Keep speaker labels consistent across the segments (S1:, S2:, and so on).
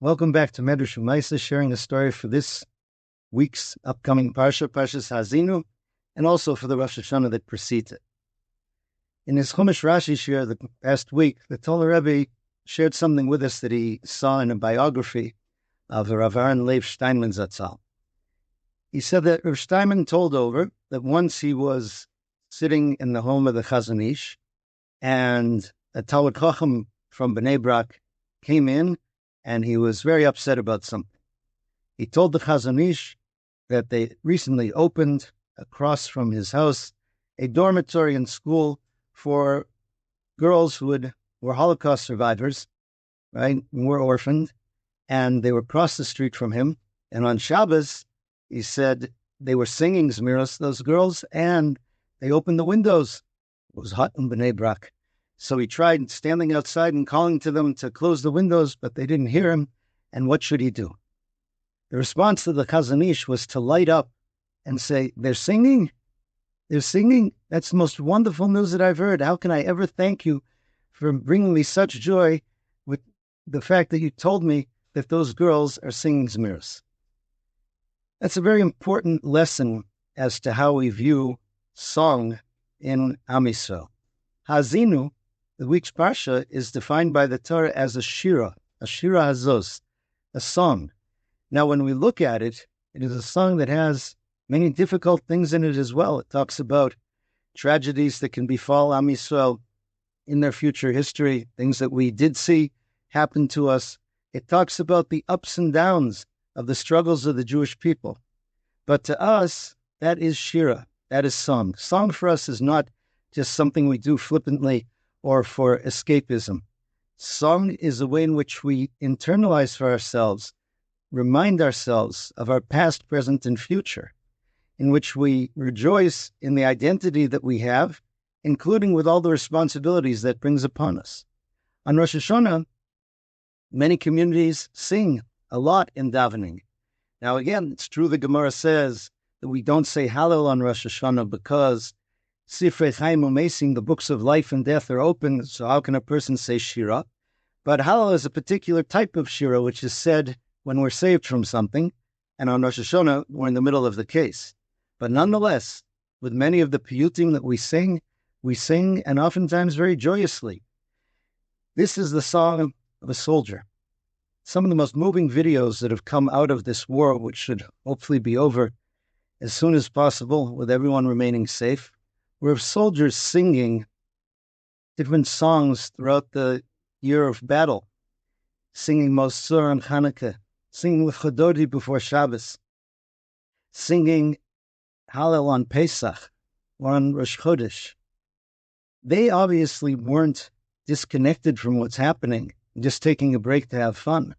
S1: Welcome back to Medrash U'Maisa, sharing a story for this week's upcoming Parshas Haazinu, and also for the Rosh Hashana that precedes it. In his Chumash Rashi share the past week, the Toller Rebbe shared something with us that he saw in a biography of Rav Aaron Leib Steinman Zatzal. He said that Rav Steinman told over that once he was sitting in the home of the Chazon Ish, and a Talmid Chacham from Bnei Brak came in, and he was very upset about something. He told the Chazon Ish that they recently opened, across from his house, a dormitory and school for girls who were Holocaust survivors, right, and were orphaned, and they were across the street from him. And on Shabbos, he said they were singing Zmiros, those girls, and they opened the windows. It was hot in Bnei Brak. So he tried standing outside and calling to them to close the windows, but they didn't hear him. And what should he do? The response to the Chazon Ish was to light up and say, they're singing? They're singing? That's the most wonderful news that I've heard. How can I ever thank you for bringing me such joy with the fact that you told me that those girls are singing Zmiros? That's a very important lesson as to how we view song in Am Yisrael. Haazinu, the week's Parsha, is defined by the Torah as a shira hazos, a song. Now, when we look at it, it is a song that has many difficult things in it as well. It talks about tragedies that can befall Am Yisrael in their future history, things that we did see happen to us. It talks about the ups and downs of the struggles of the Jewish people. But to us, that is shira, that is song. Song for us is not just something we do flippantly or for escapism. Song is a way in which we internalize for ourselves, remind ourselves of our past, present, and future, in which we rejoice in the identity that we have, including with all the responsibilities that brings upon us. On Rosh Hashana, many communities sing a lot in davening. Now again, it's true the Gemara says that we don't say Hallel on Rosh Hashana because Sifrei Chaim U'Mesim, the books of life and death, are open, so how can a person say Shira? But Hallel is a particular type of Shira, which is said when we're saved from something, and on Rosh Hashana, we're in the middle of the case. But nonetheless, with many of the piyutim that we sing, and oftentimes very joyously. This is the song of a soldier. Some of the most moving videos that have come out of this war, which should hopefully be over as soon as possible, with everyone remaining safe, were of soldiers singing different songs throughout the year of battle, singing Mosor on Hanukkah, singing with Chododi before Shabbos, singing Hallel on Pesach or on Rosh Chodesh. They obviously weren't disconnected from what's happening, just taking a break to have fun.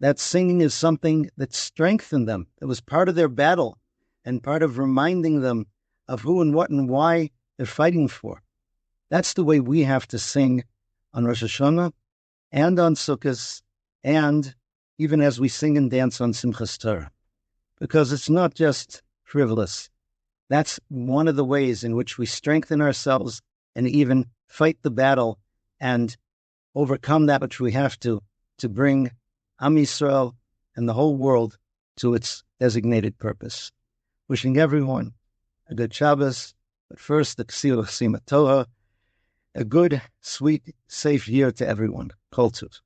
S1: That singing is something that strengthened them. It was part of their battle and part of reminding them of who and what and why they're fighting for. That's the way we have to sing on Rosh Hashana and on Sukkot, and even as we sing and dance on Simchas Torah, because it's not just frivolous. That's one of the ways in which we strengthen ourselves and even fight the battle and overcome that which we have to bring Am Yisrael and the whole world to its designated purpose. Wishing everyone a good Shabbos, but first the Ksila Chasima Torah, a good, sweet, safe year to everyone. Kol Tuv.